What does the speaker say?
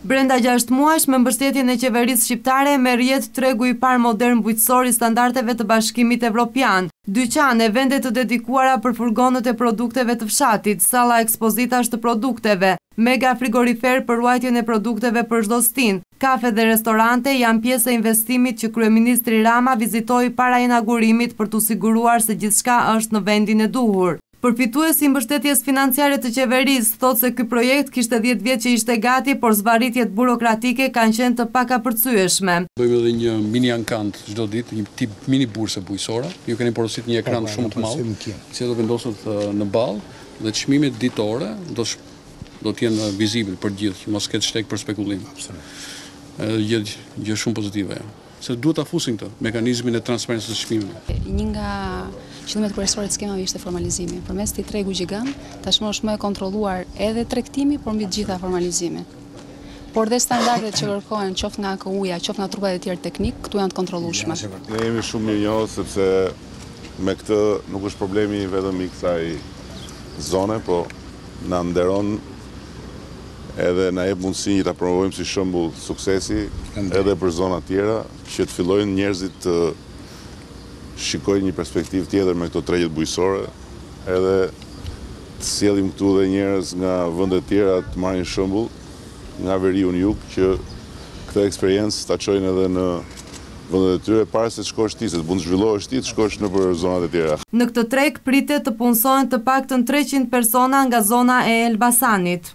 Brenda 6 muajsh, me mbështetjen e qeverisë shqiptare, merr jetë tregu i parë modern bujqësor i standardeve të Bashkimit Evropian. Dyqane, vende të dedikuara për furgonët e produkteve të fshatit, salla ekspozitash të produkteve, mega frigorifer për ruajtjen e produkteve për çdo stin, kafe dhe restorante janë pjesë e investimit që kryeministri Rama vizitoi para inaugurimit për t'u siguruar se gjithçka është në vendin e duhur. Përfituesi i mbështetjes financiare të qeverisë thotë se ky projekt kishte 10 vjet që ishte gati, por zvarritjet burokratike kanë qenë të pakapërcyeshme. Bëjmë edhe një mini ankant çdo ditë, një tip mini burse bujqësore. Ju keni porositur një ekran shumë të madh, që do vendoset në ballë dhe çmimet ditore do të jenë vizibël për gjithë, që mos ketë shtek për spekulim. Gjë shumë pozitive. Se duhet ta fusin këtë mekanizmin e transparencës së çmimeve. Një nga qëllimet kryesore të skemave ishte formalizimi. Përmes këtij tregu gjigant, tashmë është më e kontrolluar edhe tregtimi, por mbi të gjitha formalizimi. Por dhe standardet që kërkohen qoftë nga AKU-ja, qoftë nga trupat e tjerë teknik, këtu janë të kontrollueshme. Ne jemi shumë mirënjohur sepse me këtë nuk është problemi vetëm i kësaj zone, po na nderon edhe na jep mundësi ta promovojmë si shembull suksesi edhe për zona tjera, që të fillojnë njerëzit të shikojnë një perspektivë tjetër me këto tregjet bujqësore, edhe të sjellim këtu dhe njerëz nga vende të tjera të marrin shembull nga veriu në jug, që këtë eksperiencë ta çojnë edhe në vendet e tyre para se të shkosh ti, se të mund të zhvillohesh ti, të shkosh nëpër zonat e tjera. Në këtë treg pritet të punësohen të paktën 300 persona nga zona e Elbasanit.